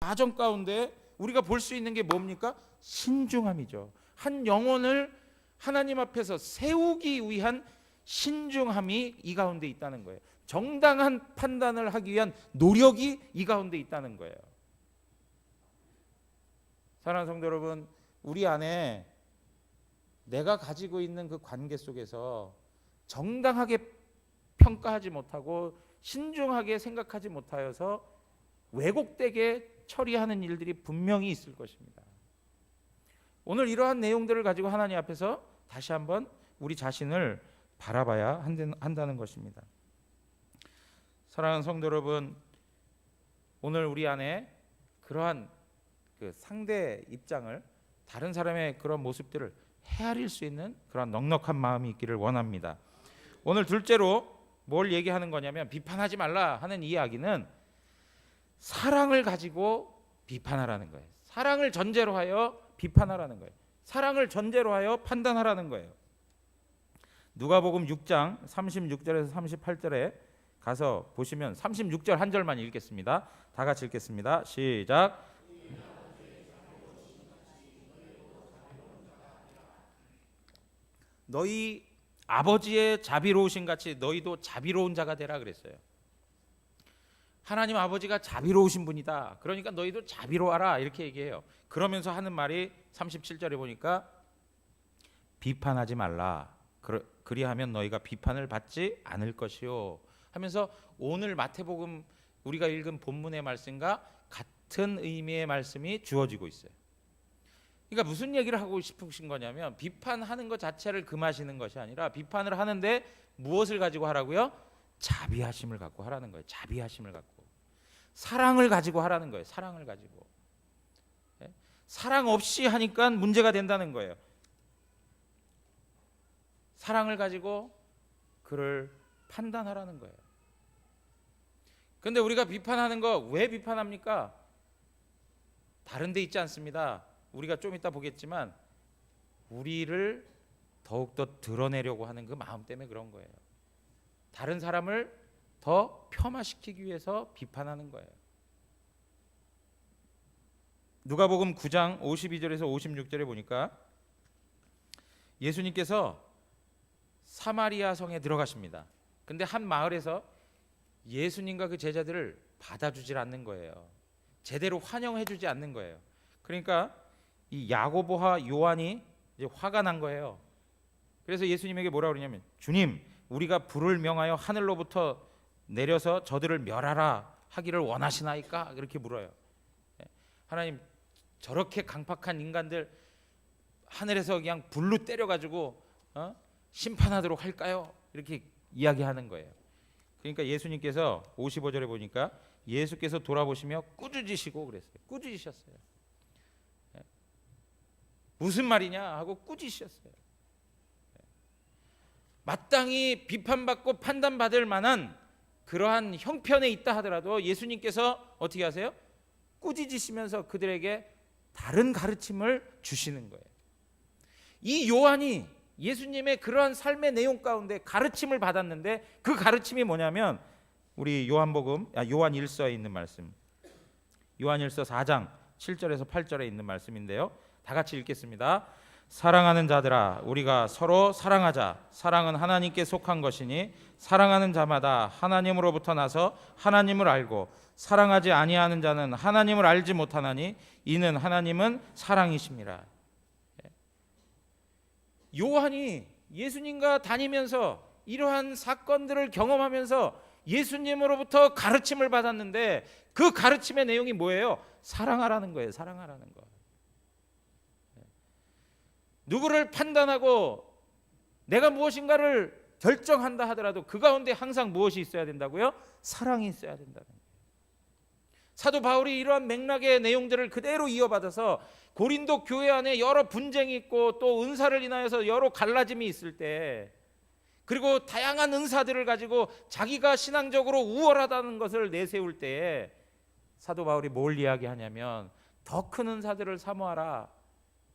과정 가운데 우리가 볼 수 있는 게 뭡니까? 신중함이죠. 한 영혼을 하나님 앞에서 세우기 위한 신중함이 이 가운데 있다는 거예요. 정당한 판단을 하기 위한 노력이 이 가운데 있다는 거예요. 사랑하는 성도 여러분, 우리 안에 내가 가지고 있는 그 관계 속에서 정당하게 평가하지 못하고 신중하게 생각하지 못하여서 왜곡되게 처리하는 일들이 분명히 있을 것입니다. 오늘 이러한 내용들을 가지고 하나님 앞에서 다시 한번 우리 자신을 바라봐야 한다는 것입니다. 사랑하는 성도 여러분, 오늘 우리 안에 그러한 그 상대 입장을, 다른 사람의 그런 모습들을 헤아릴 수 있는 그런 넉넉한 마음이 있기를 원합니다. 오늘 둘째로 뭘 얘기하는 거냐면, 비판하지 말라 하는 이야기는 사랑을 가지고 비판하라는 거예요. 사랑을 전제로 하여 비판하라는 거예요. 사랑을 전제로 하여 판단하라는 거예요. 누가복음 6장 36절에서 38절에 가서 보시면 36절 한 절만 읽겠습니다. 다 같이 읽겠습니다. 시작. 너희 아버지의 자비로우신 같이 너희도 자비로운 자가 되라 그랬어요. 하나님 아버지가 자비로우신 분이다. 그러니까 너희도 자비로워라 이렇게 얘기해요. 그러면서 하는 말이 37절에 보니까 비판하지 말라. 그리하면 너희가 비판을 받지 않을 것이요 하면서 오늘 마태복음 우리가 읽은 본문의 말씀과 같은 의미의 말씀이 주어지고 있어요. 그러니까 무슨 얘기를 하고 싶으신 거냐면, 비판하는 것 자체를 금하시는 것이 아니라 비판을 하는데 무엇을 가지고 하라고요? 자비하심을 갖고 하라는 거예요. 자비하심을 갖고, 사랑을 가지고 하라는 거예요. 사랑을 가지고. 사랑 없이 하니까 문제가 된다는 거예요. 사랑을 가지고 그를 판단하라는 거예요. 그런데 우리가 비판하는 거 왜 비판합니까? 다른 데 있지 않습니다. 우리가 좀 이따 보겠지만 우리를 더욱더 드러내려고 하는 그 마음 때문에 그런 거예요. 다른 사람을 더 폄하시키기 위해서 비판하는 거예요. 누가복음 9장 52절에서 56절에 보니까 예수님께서 사마리아 성에 들어가십니다. 근데 한 마을에서 예수님과 그 제자들을 받아주질 않는 거예요. 제대로 환영해주지 않는 거예요. 그러니까 이 야고보와 요한이 이제 화가 난 거예요. 그래서 예수님에게 뭐라고 그러냐면, 주님, 우리가 불을 명하여 하늘로부터 내려서 저들을 멸하라 하기를 원하시나이까? 그렇게 물어요. 하나님, 저렇게 강팍한 인간들 하늘에서 그냥 불로 때려가지고 심판하도록 할까요? 이렇게 이야기하는 거예요. 그러니까 예수님께서 55절에 보니까 예수께서 돌아보시며 꾸짖으시고 그랬어요. 꾸짖으셨어요. 무슨 말이냐 하고 꾸짖으셨어요. 마땅히 비판받고 판단받을 만한 그러한 형편에 있다 하더라도 예수님께서 어떻게 하세요? 꾸짖으시면서 그들에게 다른 가르침을 주시는 거예요. 이 요한이 예수님의 그러한 삶의 내용 가운데 가르침을 받았는데, 그 가르침이 뭐냐면 우리 요한 1서에 있는 말씀, 요한 1서 4장 7절에서 8절에 있는 말씀인데요. 다 같이 읽겠습니다. 사랑하는 자들아, 우리가 서로 사랑하자. 사랑은 하나님께 속한 것이니 사랑하는 자마다 하나님으로부터 나서 하나님을 알고, 사랑하지 아니하는 자는 하나님을 알지 못하나니 이는 하나님은 사랑이심이라. 요한이 예수님과 다니면서 이러한 사건들을 경험하면서 예수님으로부터 가르침을 받았는데, 그 가르침의 내용이 뭐예요? 사랑하라는 거예요. 사랑하라는 거. 누구를 판단하고 내가 무엇인가를 결정한다 하더라도 그 가운데 항상 무엇이 있어야 된다고요? 사랑이 있어야 된다는 거예요. 사도 바울이 이러한 맥락의 내용들을 그대로 이어받아서 고린도 교회 안에 여러 분쟁이 있고 또 은사를 인하여서 여러 갈라짐이 있을 때, 그리고 다양한 은사들을 가지고 자기가 신앙적으로 우월하다는 것을 내세울 때에 사도 바울이 뭘 이야기하냐면, 더 큰 은사들을 사모하라,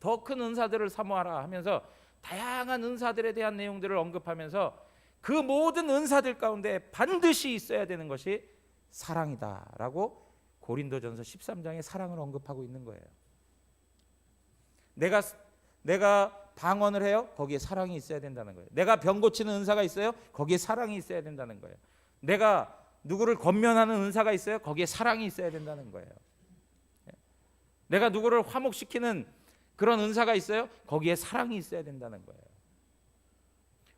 더 큰 은사들을 사모하라 하면서 다양한 은사들에 대한 내용들을 언급하면서 그 모든 은사들 가운데 반드시 있어야 되는 것이 사랑이다라고 고린도전서 13장에 사랑을 언급하고 있는 거예요. 내가 방언을 해요? 거기에 사랑이 있어야 된다는 거예요. 내가 병 고치는 은사가 있어요? 거기에 사랑이 있어야 된다는 거예요. 내가 누구를 권면하는 은사가 있어요? 거기에 사랑이 있어야 된다는 거예요. 내가 누구를 화목시키는 그런 은사가 있어요? 거기에 사랑이 있어야 된다는 거예요.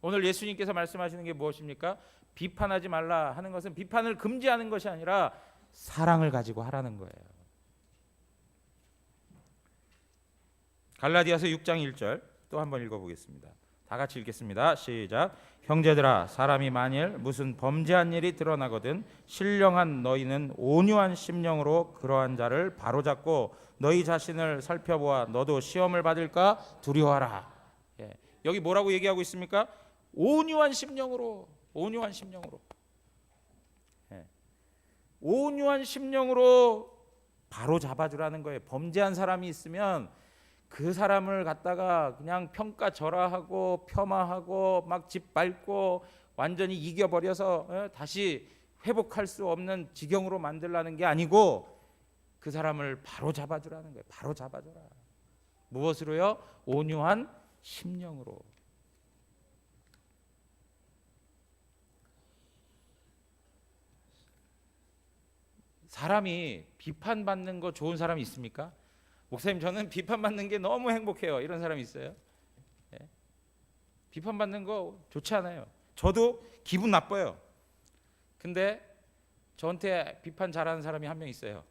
오늘 예수님께서 말씀하시는 게 무엇입니까? 비판하지 말라 하는 것은 비판을 금지하는 것이 아니라 사랑을 가지고 하라는 거예요. 갈라디아서 6장 1절 또 한번 읽어보겠습니다. 다 같이 읽겠습니다. 시작. 형제들아, 사람이 만일 무슨 범죄한 일이 드러나거든 신령한 너희는 온유한 심령으로 그러한 자를 바로잡고 너희 자신을 살펴보아 너도 시험을 받을까 두려워하라. 여기 뭐라고 얘기하고 있습니까? 온유한 심령으로, 온유한 심령으로, 온유한 심령으로 바로 잡아주라는 거예요. 범죄한 사람이 있으면 그 사람을 갖다가 그냥 평가절하하고 폄하하고 막 짓밟고 완전히 이겨버려서 다시 회복할 수 없는 지경으로 만들라는 게 아니고 그 사람을 바로 잡아주라는 거예요. 바로 잡아줘라. 무엇으로요? 온유한 심령으로. 사람이 비판받는 거 좋은 사람이 있습니까? 목사님, 저는 비판받는 게 너무 행복해요. 이런 사람이 있어요? 비판받는 거 좋지 않아요. 저도 기분 나빠요. 근데 저한테 비판 잘하는 사람이 한 명 있어요.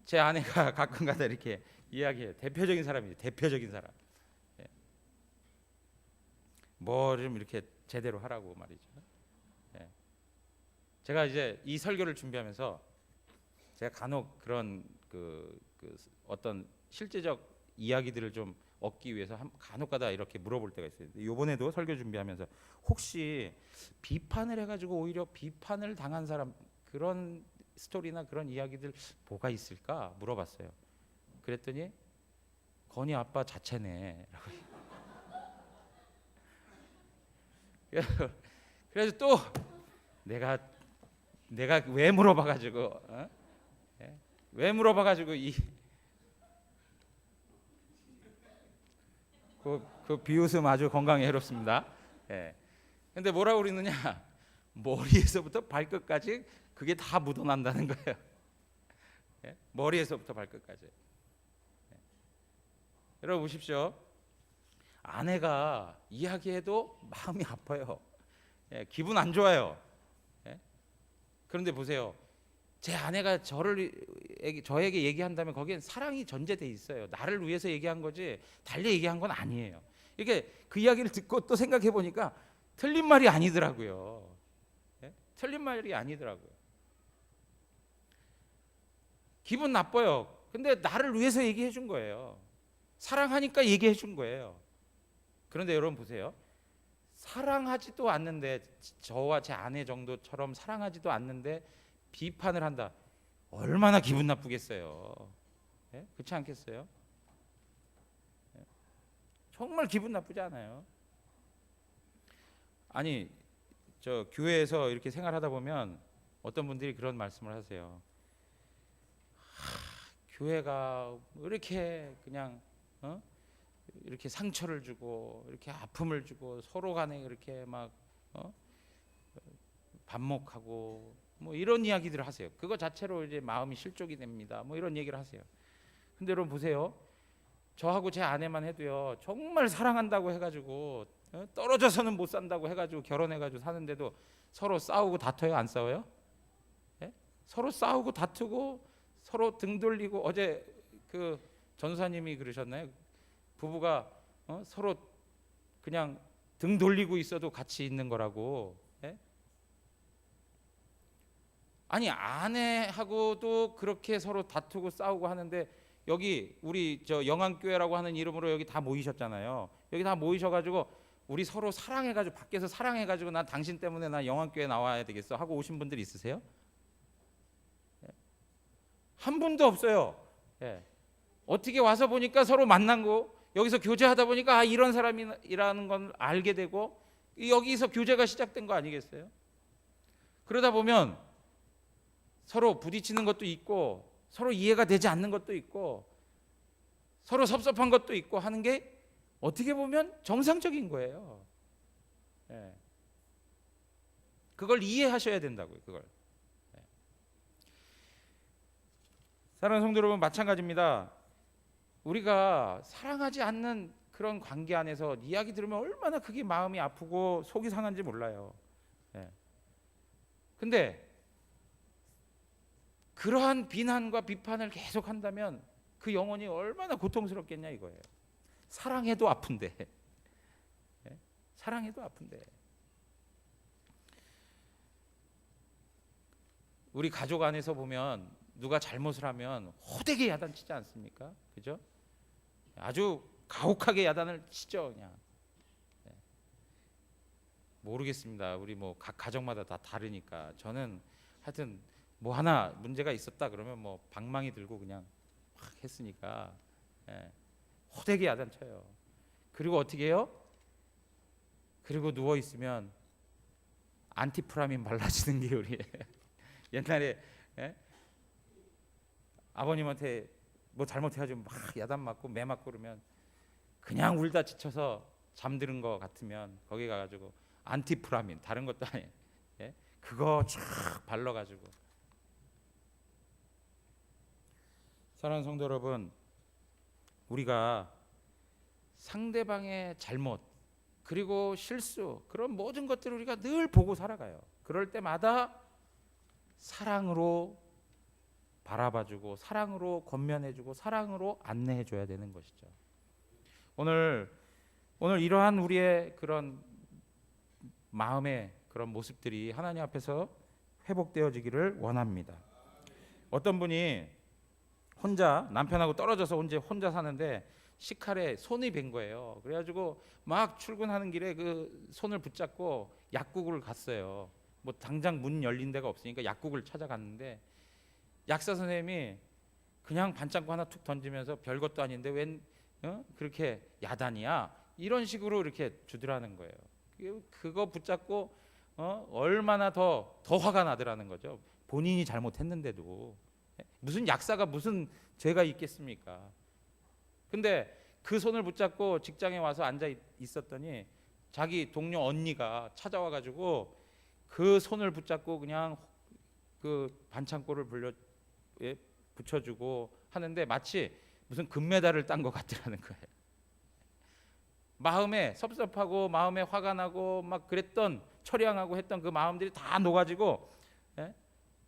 제 아내가 가끔가다 이렇게 이야기해요. 대표적인 사람이에요. 대표적인 사람. 뭐 좀 이렇게 제대로 하라고 말이죠. 제가 이제 이 설교를 준비하면서 제가 간혹 그런 그 어떤 실제적 이야기들을 좀 얻기 위해서 간혹가다 이렇게 물어볼 때가 있어요. 이번에도 설교 준비하면서 혹시 비판을 해가지고 오히려 비판을 당한 사람 그런 스토리나 그런 이야기들 뭐가 있을까 물어봤어요. 그랬더니 건희 아빠 자체네. 그래서 또 내가 왜 물어봐가지고 왜 물어봐가지고 그 비웃음 아주 건강에 해롭습니다. 근데 뭐라고 그러느냐, 머리에서부터 발끝까지 그게 다 묻어난다는 거예요. 머리에서부터 발끝까지. 여러분 보십시오. 아내가 이야기해도 마음이 아파요. 기분 안 좋아요. 그런데 보세요. 제 아내가 저에게 얘기한다면 거기엔 사랑이 전제돼 있어요. 나를 위해서 얘기한 거지 달리 얘기한 건 아니에요. 이게 그 이야기를 듣고 또 생각해 보니까 틀린 말이 아니더라고요. 틀린 말이 아니더라고요. 기분 나빠요. 근데 나를 위해서 얘기해 준 거예요. 사랑하니까 얘기해 준 거예요. 그런데 여러분 보세요. 사랑하지도 않는데, 저와 제 아내 정도처럼 사랑하지도 않는데 비판을 한다. 얼마나 기분 나쁘겠어요. 그렇지 않겠어요? 정말 기분 나쁘지 않아요? 아니, 저 교회에서 이렇게 생활하다 보면 어떤 분들이 그런 말씀을 하세요. 교회가 이렇게 그냥 이렇게 상처를 주고 이렇게 아픔을 주고 서로 간에 이렇게 막 반목하고 뭐 이런 이야기들을 하세요. 그거 자체로 이제 마음이 실족이 됩니다. 뭐 이런 얘기를 하세요. 근데 여러분 보세요. 저하고 제 아내만 해도요. 정말 사랑한다고 해가지고 떨어져서는 못 산다고 해가지고 결혼해가지고 사는데도 서로 싸우고 다퉈요? 안 싸워요? 서로 싸우고 다투고 서로 등 돌리고, 어제 그 전사님이 그러셨나요? 부부가 서로 그냥 등 돌리고 있어도 같이 있는 거라고. 아니, 아내하고도 그렇게 서로 다투고 싸우고 하는데 여기 우리 저 영안교회라고 하는 이름으로 여기 다 모이셨잖아요. 여기 다 모이셔가지고 우리 서로 사랑해가지고 밖에서 사랑해가지고 난 당신 때문에 나 영안교회 나와야 되겠어 하고 오신 분들 있으세요? 한 분도 없어요. 어떻게 와서 보니까 서로 만난 거, 여기서 교제하다 보니까 이런 사람이라는 건 알게 되고 여기서 교제가 시작된 거 아니겠어요? 그러다 보면 서로 부딪히는 것도 있고 서로 이해가 되지 않는 것도 있고 서로 섭섭한 것도 있고 하는 게 어떻게 보면 정상적인 거예요. 예. 그걸 이해하셔야 된다고요. 그걸. 예. 사랑하는 성도 여러분, 마찬가지입니다. 우리가 사랑하지 않는 그런 관계 안에서 이야기 들으면 얼마나 그게 마음이 아프고 속이 상한지 몰라요. 예. 근데 그러한 비난과 비판을 계속 한다면 그 영혼이 얼마나 고통스럽겠냐 이거예요. 사랑해도 아픈데. 예? 사랑해도 아픈데. 우리 가족 안에서 보면 누가 잘못을 하면 호되게 야단치지 않습니까? 그죠? 아주 가혹하게 야단을 치죠, 그냥. 예. 모르겠습니다. 우리 뭐 각 가정마다 다 다르니까. 저는 하여튼 뭐 하나 문제가 있었다 그러면 뭐 방망이 들고 그냥 확 했으니까. 예. 호되게 야단쳐요. 그리고 어떻게 해요? 그리고 누워 있으면 안티프라민 발라지는 게 우리 옛날에, 예? 아버님한테 뭐 잘못해가지고 막 야단 맞고 매 맞고 그러면 그냥 울다 지쳐서 잠드는 거 같으면 거기 가가지고 안티프라민, 다른 것도 아니에요. 예? 그거 쫙 발라가지고. 사랑하는 성도 여러분, 우리가 상대방의 잘못 그리고 실수, 그런 모든 것들을 우리가 늘 보고 살아가요. 그럴 때마다 사랑으로 바라봐주고 사랑으로 권면해주고 사랑으로 안내해줘야 되는 것이죠. 오늘 이러한 우리의 그런 마음의 그런 모습들이 하나님 앞에서 회복되어지기를 원합니다. 어떤 분이 혼자 남편하고 떨어져서 혼자 사는데 식칼에 손이 벤 거예요. 그래가지고 막 출근하는 길에 그 손을 붙잡고 약국을 갔어요. 뭐 당장 문 열린 데가 없으니까 약국을 찾아갔는데 약사 선생님이 그냥 반창고 하나 툭 던지면서 별것도 아닌데 웬 그렇게 야단이야? 이런 식으로 이렇게 주더라는 거예요. 그거 붙잡고 얼마나 더 화가 나더라는 거죠. 본인이 잘못했는데도. 무슨 약사가 무슨 죄가 있겠습니까? 근데 그 손을 붙잡고 직장에 와서 앉아 있었더니 자기 동료 언니가 찾아와 가지고 그 손을 붙잡고 그냥 그 반창고를 붙여주고 하는데 마치 무슨 금메달을 딴 것 같더라는 거예요. 마음에 섭섭하고 마음에 화가 나고 막 그랬던, 처량하고 했던 그 마음들이 다 녹아지고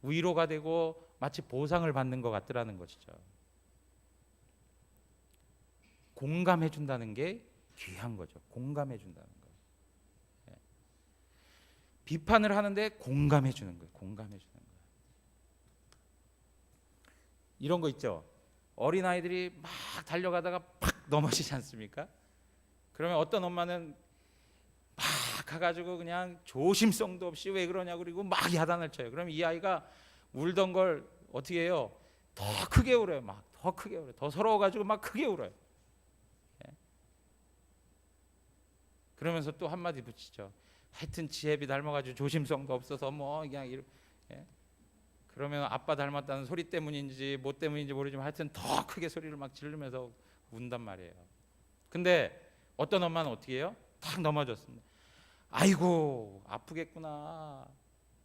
위로가 되고 마치 보상을 받는 것 같더라는 것이죠. 공감해 준다는 게 귀한 거죠. 공감해 준다는 거. 비판을 하는데 공감해 주는 거예요. 공감해 주는 거예요. 이런 거 있죠. 어린 아이들이 막 달려가다가 팍 넘어지지 않습니까? 그러면 어떤 엄마는 막 가가지고 그냥 조심성도 없이 왜 그러냐고 그리고 막 야단을 쳐요. 그럼 이 아이가 울던 걸 어떻게 해요? 더 크게 울어요. 막 더 크게 울어요. 더 서러워가지고 막 크게 울어요. 그러면서 또 한마디 붙이죠. 하여튼 지혜비 닮아가지고 조심성도 없어서 뭐 그냥 그러면 아빠 닮았다는 소리 때문인지 뭐 때문인지 모르지만 하여튼 더 크게 소리를 막 지르면서 운단 말이에요. 근데 어떤 엄마는 어떻게 해요? 탁 넘어졌습니다. 아이고 아프겠구나.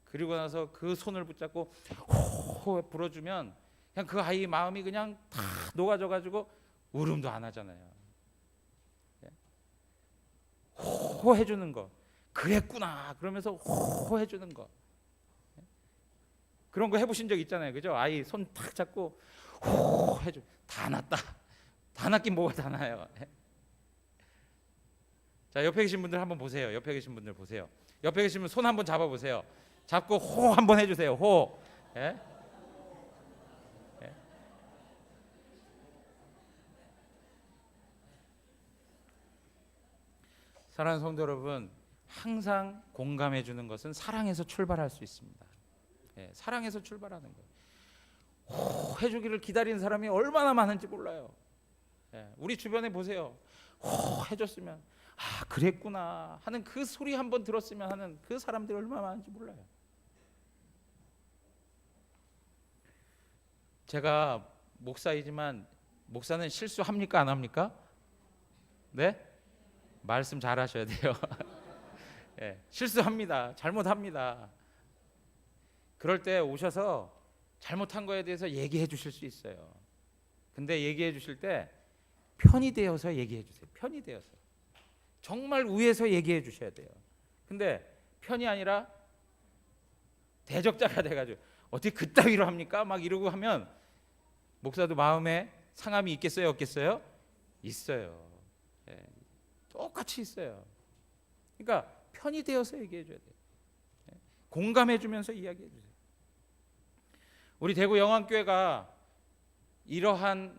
그리고 나서 그 손을 붙잡고 호호 불어주면 그냥 그 아이 마음이 그냥 다 녹아져가지고 울음도 안 하잖아요. 호 해주는 거, 그랬구나 그러면서 호 해주는 거, 그런 거 해보신 적 있잖아요, 그죠? 아이 손 탁 잡고 호 해줘. 다 났다. 다 났긴 뭐가 다 나요. 자, 옆에 계신 분들 한번 보세요. 옆에 계신 분들 보세요. 옆에 계시면 손 한번 잡아보세요. 잡고 호 한번 해주세요. 호. 예? 예? 사랑하는 성도 여러분, 항상 공감해 주는 것은 사랑에서 출발할 수 있습니다. 예, 사랑에서 출발하는 거예요. 호 해주기를 기다리는 사람이 얼마나 많은지 몰라요. 예, 우리 주변에 보세요. 호 해줬으면 아 그랬구나 하는 그 소리 한번 들었으면 하는 그 사람들이 얼마나 많은지 몰라요. 제가 목사이지만 목사는 실수합니까 안 합니까? 네? 말씀 잘 하셔야 돼요. 네, 실수합니다. 잘못합니다. 그럴 때 오셔서 잘못한 거에 대해서 얘기해 주실 수 있어요. 근데 얘기해 주실 때 편이 되어서 얘기해 주세요. 편이 되어서. 정말 위에서 얘기해 주셔야 돼요. 근데 편이 아니라 대적자가 돼가지고 어떻게 그따위로 합니까? 막 이러고 하면 목사도 마음에 상함이 있겠어요? 없겠어요? 있어요. 예, 똑같이 있어요. 그러니까 편이 되어서 얘기해 줘야 돼요. 예, 공감해 주면서 이야기해 주세요. 우리 대구 영안교회가 이러한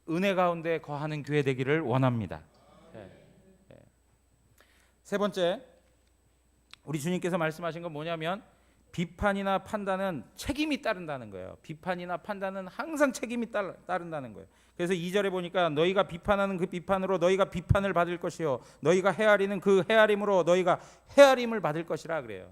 은혜 가운데 거하는 교회 되기를 원합니다. 예, 예. 세 번째, 우리 주님께서 말씀하신 건 뭐냐면 비판이나 판단은 책임이 따른다는 거예요. 비판이나 판단은 항상 책임이 따른다는 거예요. 그래서 2절에 보니까 너희가 비판하는 그 비판으로 너희가 비판을 받을 것이요 너희가 헤아리는 그 헤아림으로 너희가 헤아림을 받을 것이라 그래요.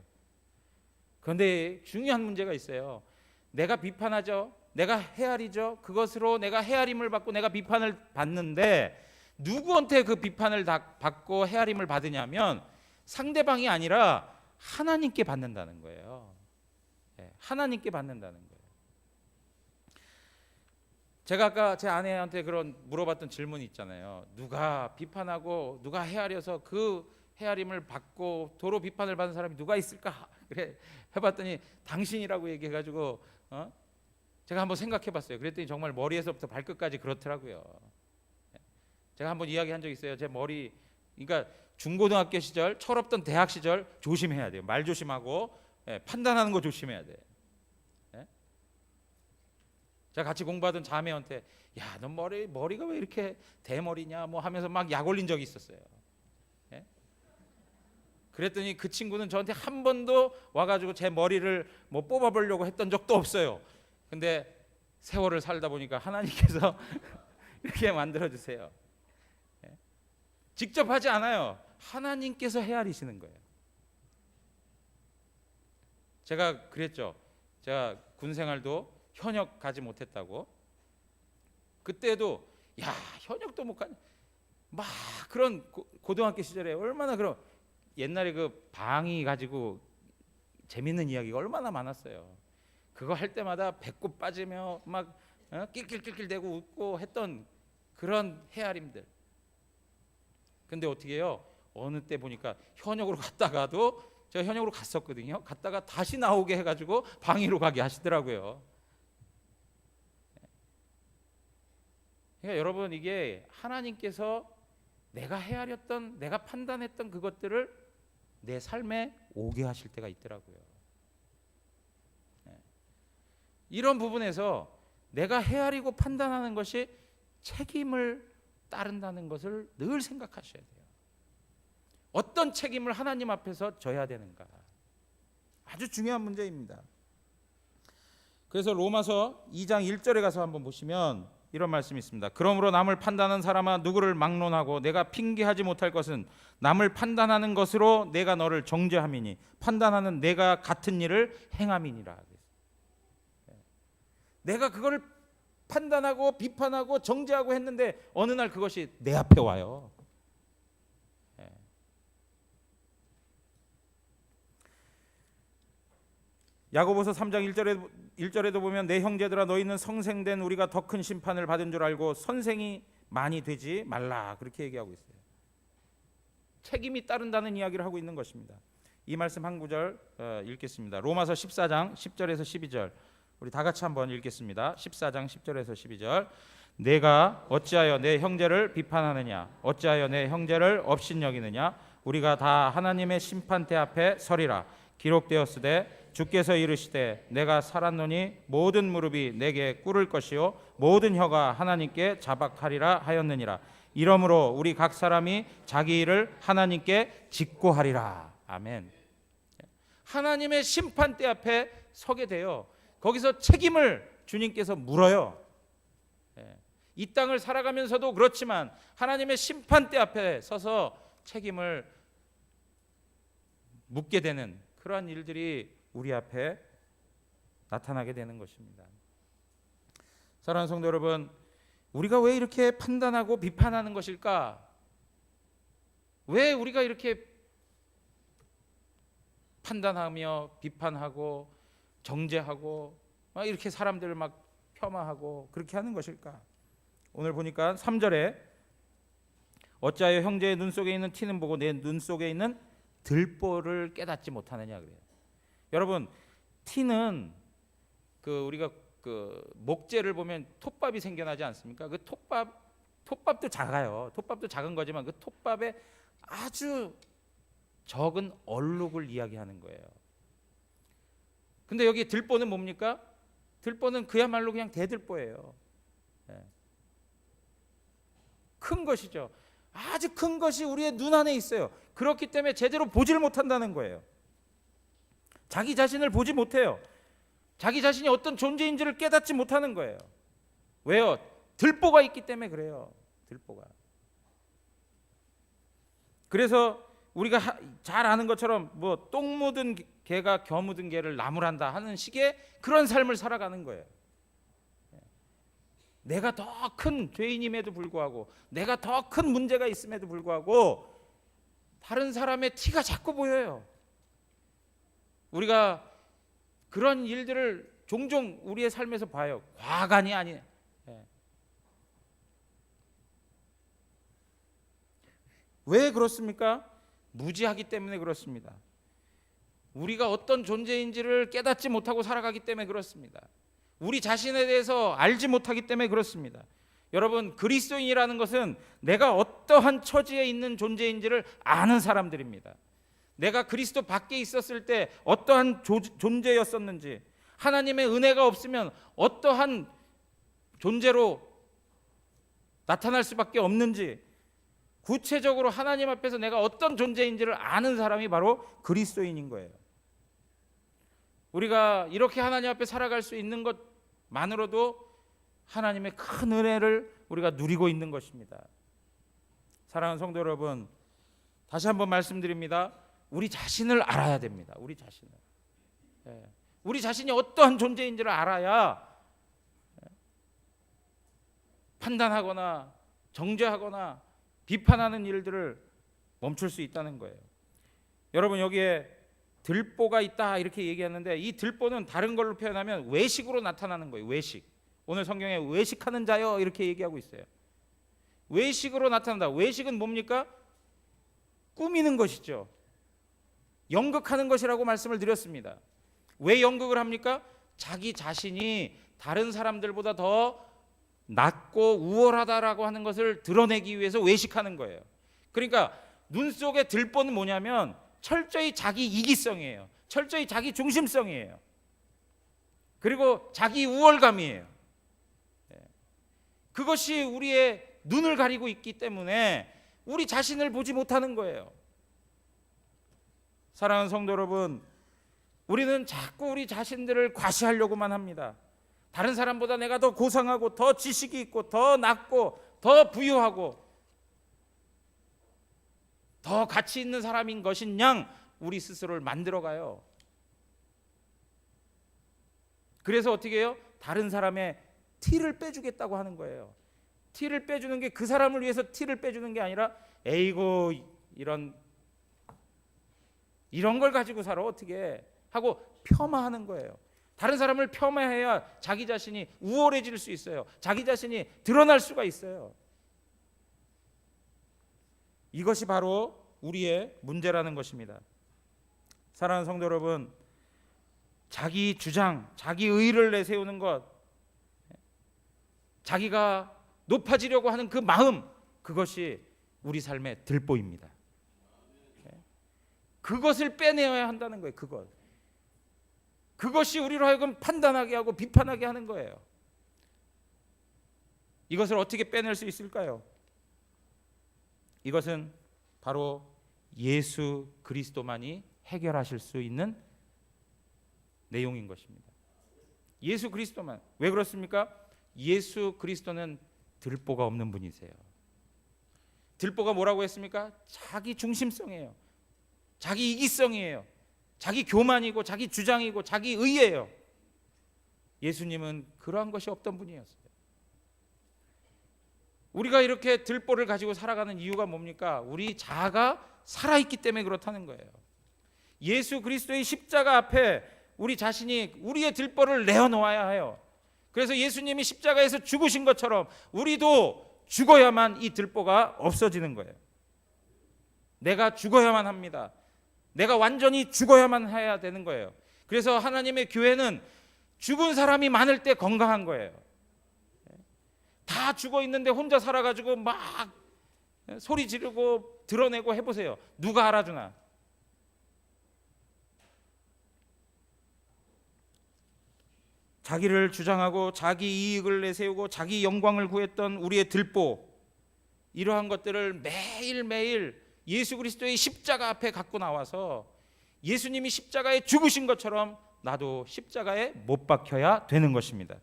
그런데 중요한 문제가 있어요. 내가 비판하죠. 내가 헤아리죠. 그것으로 내가 헤아림을 받고 내가 비판을 받는데 누구한테 그 비판을 받고 헤아림을 받으냐면 상대방이 아니라 하나님께 받는다는 거예요. 네, 하나님께 받는다는 거예요. 제가 아까 제 아내한테 그런 물어봤던 질문이 있잖아요. 누가 비판하고 누가 헤아려서 그 헤아림을 받고 도로 비판을 받는 사람이 누가 있을까? 그래 해봤더니 당신이라고 얘기해가지고 제가 한번 생각해봤어요. 그랬더니 정말 머리에서부터 발끝까지 그렇더라고요. 제가 한번 이야기한 적 있어요. 제 머리, 그러니까 중고등학교 시절, 철없던 대학 시절 조심해야 돼요. 말 조심하고 판단하는 거 조심해야 돼. 제가 같이 공부하던 자매한테 야, 너 머리가 왜 이렇게 대머리냐 뭐 하면서 막 약 올린 적이 있었어요. 그랬더니 그 친구는 저한테 한 번도 와가지고 제 머리를 뭐 뽑아보려고 했던 적도 없어요. 근데 세월을 살다 보니까 하나님께서 이렇게 만들어주세요. 직접 하지 않아요. 하나님께서 헤아리시는 거예요. 제가 그랬죠. 제가 군 생활도 현역 가지 못했다고. 그때도 야, 현역도 못 가냐. 막 그런 고등학교 시절에 얼마나 그런 옛날에 그 방이 가지고 재밌는 이야기가 얼마나 많았어요. 그거 할 때마다 배꼽 빠지며 막 낄낄낄낄 대고 웃고 했던 그런 헤아림들. 근데 어떻게 해요? 어느 때 보니까 현역으로 갔다가도 제가 현역으로 갔었거든요. 갔다가 다시 나오게 해가지고 방위로 가게 하시더라고요. 그러니까 여러분 이게 하나님께서 내가 헤아렸던 내가 판단했던 그것들을 내 삶에 오게 하실 때가 있더라고요. 이런 부분에서 내가 헤아리고 판단하는 것이 책임을 따른다는 것을 늘 생각하셔야 돼요. 어떤 책임을 하나님 앞에서 져야 되는가? 아주 중요한 문제입니다. 그래서 로마서 2장 1절에 가서 한번 보시면 이런 말씀이 있습니다. 그러므로 남을 판단하는 사람아 누구를 막론하고 내가 핑계하지 못할 것은 남을 판단하는 것으로 내가 너를 정죄함이니 판단하는 내가 같은 일을 행함이니라. 내가 그걸 판단하고 비판하고 정죄하고 했는데 어느 날 그것이 내 앞에 와요. 야고보서 3장 1절에도 보면 내 형제들아 너희는 성생된 우리가 더 큰 심판을 받은 줄 알고 선생이 많이 되지 말라 그렇게 얘기하고 있어요. 책임이 따른다는 이야기를 하고 있는 것입니다. 이 말씀 한 구절 읽겠습니다. 로마서 14장 10절에서 12절 우리 다 같이 한번 읽겠습니다. 14장 10절에서 12절 내가 어찌하여 내 형제를 비판하느냐 어찌하여 내 형제를 업신여기느냐 우리가 다 하나님의 심판대 앞에 서리라 기록되었으되 주께서 이르시되 내가 살았노니 모든 무릎이 내게 꿇을 것이요 모든 혀가 하나님께 자박하리라 하였느니라. 이러므로 우리 각 사람이 자기 일을 하나님께 직고하리라. 아멘. 하나님의 심판대 앞에 서게 돼요. 거기서 책임을 주님께서 물어요. 이 땅을 살아가면서도 그렇지만 하나님의 심판대 앞에 서서 책임을 묻게 되는 그러한 일들이 우리 앞에 나타나게 되는 것입니다. 사랑하는 성도 여러분, 우리가 왜 이렇게 판단하고 비판하는 것일까? 왜 우리가 이렇게 판단하며 비판하고 정죄하고 막 이렇게 사람들을 막 폄하하고 그렇게 하는 것일까? 오늘 보니까 3절에 어찌하여 형제의 눈 속에 있는 티는 보고 내 눈 속에 있는 들보를 깨닫지 못하느냐 그래요. 여러분, 티는 우리가 목재를 보면 톱밥이 생겨나지 않습니까? 그 톱밥도 작아요. 톱밥도 작은 거지만 그 톱밥에 아주 적은 얼룩을 이야기하는 거예요. 근데 여기 들보는 뭡니까? 들보는 그야말로 그냥 대들보예요. 큰 것이죠. 아주 큰 것이 우리의 눈 안에 있어요. 그렇기 때문에 제대로 보지를 못한다는 거예요. 자기 자신을 보지 못해요. 자기 자신이 어떤 존재인지를 깨닫지 못하는 거예요. 왜요? 들보가 있기 때문에 그래요. 들보가. 그래서 우리가 잘 아는 것처럼 뭐 똥 묻은 개가 겨 묻은 개를 나무란다 하는 식의 그런 삶을 살아가는 거예요. 내가 더 큰 죄인임에도 불구하고, 내가 더 큰 문제가 있음에도 불구하고 다른 사람의 티가 자꾸 보여요. 우리가 그런 일들을 종종 우리의 삶에서 봐요. 과간이 아니에요. 왜 그렇습니까? 무지하기 때문에 그렇습니다. 우리가 어떤 존재인지를 깨닫지 못하고 살아가기 때문에 그렇습니다. 우리 자신에 대해서 알지 못하기 때문에 그렇습니다. 여러분, 그리스도인이라는 것은 내가 어떠한 처지에 있는 존재인지를 아는 사람들입니다. 내가 그리스도 밖에 있었을 때 어떠한 존재였었는지, 하나님의 은혜가 없으면 어떠한 존재로 나타날 수밖에 없는지, 구체적으로 하나님 앞에서 내가 어떤 존재인지를 아는 사람이 바로 그리스도인인 거예요. 우리가 이렇게 하나님 앞에 살아갈 수 있는 것만으로도 하나님의 큰 은혜를 우리가 누리고 있는 것입니다. 사랑하는 성도 여러분, 다시 한번 말씀드립니다. 우리 자신을 알아야 됩니다. 우리 자신을. 우리 자신이 어떠한 존재인지를 알아야 판단하거나 정죄하거나 비판하는 일들을 멈출 수 있다는 거예요. 여러분, 여기에 들보가 있다 이렇게 얘기하는데, 이 들보는 다른 걸로 표현하면 외식으로 나타나는 거예요. 외식. 오늘 성경에 외식하는 자여 이렇게 얘기하고 있어요. 외식으로 나타난다. 외식은 뭡니까? 꾸미는 것이죠. 연극하는 것이라고 말씀을 드렸습니다. 왜 연극을 합니까? 자기 자신이 다른 사람들보다 더 낮고 우월하다라고 하는 것을 드러내기 위해서 외식하는 거예요. 그러니까 눈 속에 들보는 뭐냐면 철저히 자기 이기성이에요. 철저히 자기 중심성이에요. 그리고 자기 우월감이에요. 그것이 우리의 눈을 가리고 있기 때문에 우리 자신을 보지 못하는 거예요. 사랑하는 성도 여러분, 우리는 자꾸 우리 자신들을 과시하려고만 합니다. 다른 사람보다 내가 더 고상하고 더 지식이 있고 더 낫고 더 부유하고 더 가치 있는 사람인 것인 양 우리 스스로를 만들어가요. 그래서 어떻게 해요? 다른 사람의 티를 빼주겠다고 하는 거예요. 티를 빼주는 게 그 사람을 위해서 티를 빼주는 게 아니라 에이고 이런 걸 가지고 살아 어떻게 하고 폄하하는 거예요. 다른 사람을 폄하해야 자기 자신이 우월해질 수 있어요. 자기 자신이 드러날 수가 있어요. 이것이 바로 우리의 문제라는 것입니다. 사랑하는 성도 여러분, 자기 주장, 자기 의를 내세우는 것, 자기가 높아지려고 하는 그 마음, 그것이 우리 삶의 들보입니다. 그것을 빼내어야 한다는 거예요. 그것이 우리로 하여금 판단하게 하고 비판하게 하는 거예요. 이것을 어떻게 빼낼 수 있을까요? 이것은 바로 예수 그리스도만이 해결하실 수 있는 내용인 것입니다. 예수 그리스도만. 왜 그렇습니까? 예수 그리스도는 들보가 없는 분이세요. 들보가 뭐라고 했습니까? 자기 중심성이에요. 자기 이기성이에요. 자기 교만이고 자기 주장이고 자기 의예요. 예수님은 그러한 것이 없던 분이었어요. 우리가 이렇게 들보를 가지고 살아가는 이유가 뭡니까? 우리 자아가 살아있기 때문에 그렇다는 거예요. 예수 그리스도의 십자가 앞에 우리 자신이 우리의 들보를 내어놓아야 해요. 그래서 예수님이 십자가에서 죽으신 것처럼 우리도 죽어야만 이 들보가 없어지는 거예요. 내가 죽어야만 합니다. 내가 완전히 죽어야만 해야 되는 거예요. 그래서 하나님의 교회는 죽은 사람이 많을 때 건강한 거예요. 다 죽어 있는데 혼자 살아가지고 막 소리 지르고 드러내고 해보세요. 누가 알아주나? 자기를 주장하고 자기 이익을 내세우고 자기 영광을 구했던 우리의 들보, 이러한 것들을 매일매일 예수 그리스도의 십자가 앞에 갖고 나와서 예수님이 십자가에 죽으신 것처럼 나도 십자가에 못 박혀야 되는 것입니다.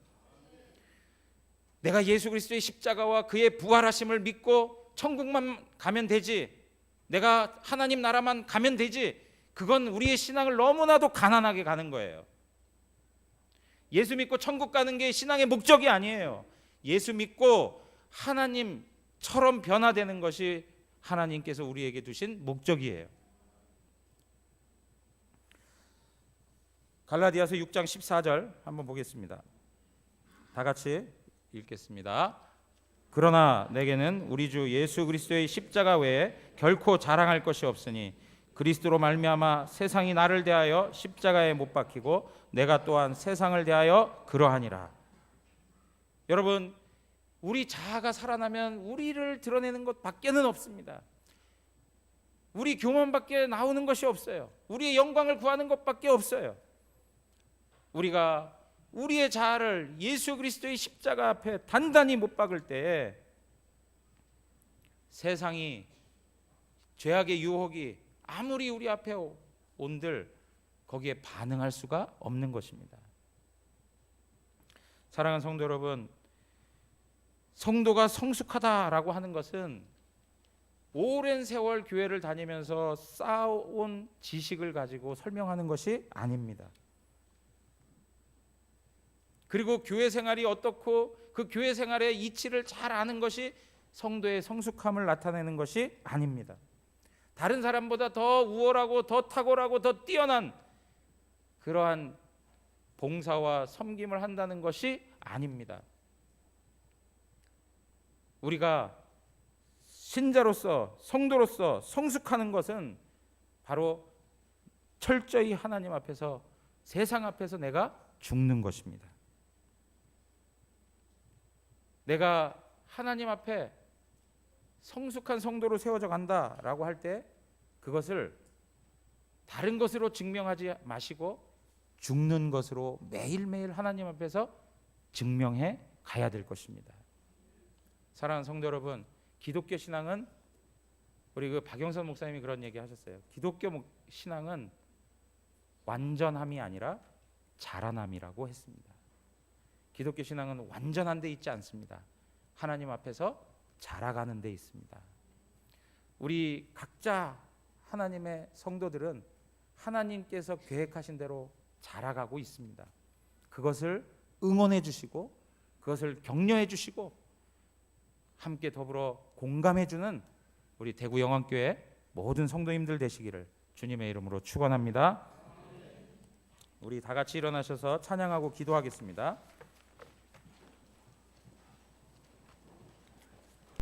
내가 예수 그리스도의 십자가와 그의 부활하심을 믿고 천국만 가면 되지, 내가 하나님 나라만 가면 되지, 그건 우리의 신앙을 너무나도 가난하게 가는 거예요. 예수 믿고 천국 가는 게 신앙의 목적이 아니에요. 예수 믿고 하나님처럼 변화되는 것이 하나님께서 우리에게 두신 목적이에요. 갈라디아서 6장 14절 한번 보겠습니다. 다 같이 읽겠습니다. 그러나 내게는 우리 주 예수 그리스도의 십자가 외에 결코 자랑할 것이 없으니 그리스도로 말미암아 세상이 나를 대하여 십자가에 못 박히고 내가 또한 세상을 대하여 그러하니라. 여러분, 우리 자아가 살아나면 우리를 드러내는 것밖에는 없습니다. 우리 교만밖에 나오는 것이 없어요. 우리의 영광을 구하는 것밖에 없어요. 우리가 우리의 자아를 예수 그리스도의 십자가 앞에 단단히 못 박을 때에 세상이, 죄악의 유혹이 아무리 우리 앞에 온들 거기에 반응할 수가 없는 것입니다. 사랑하는 성도 여러분, 성도가 성숙하다라고 하는 것은 오랜 세월 교회를 다니면서 쌓아온 지식을 가지고 설명하는 것이 아닙니다. 그리고 교회 생활이 어떻고 그 교회 생활의 이치를 잘 아는 것이 성도의 성숙함을 나타내는 것이 아닙니다. 다른 사람보다 더 우월하고 더 탁월하고 더 뛰어난 그러한 봉사와 섬김을 한다는 것이 아닙니다. 우리가 신자로서 성도로서 성숙하는 것은 바로 철저히 하나님 앞에서, 세상 앞에서 내가 죽는 것입니다. 내가 하나님 앞에 성숙한 성도로 세워져 간다라고 할 때 그것을 다른 것으로 증명하지 마시고 죽는 것으로 매일매일 하나님 앞에서 증명해 가야 될 것입니다. 사랑하는 성도 여러분, 기독교 신앙은, 우리 그 박영선 목사님이 그런 얘기 하셨어요. 기독교 신앙은 완전함이 아니라 자라남이라고 했습니다. 기독교 신앙은 완전한 데 있지 않습니다. 하나님 앞에서 자라가는 데 있습니다. 우리 각자 하나님의 성도들은 하나님께서 계획하신 대로 자라가고 있습니다. 그것을 응원해 주시고 그것을 격려해 주시고 함께 더불어 공감해 주는 우리 대구 영안교회 모든 성도님들 되시기를 주님의 이름으로 축원합니다. 우리 다 같이 일어나셔서 찬양하고 기도하겠습니다.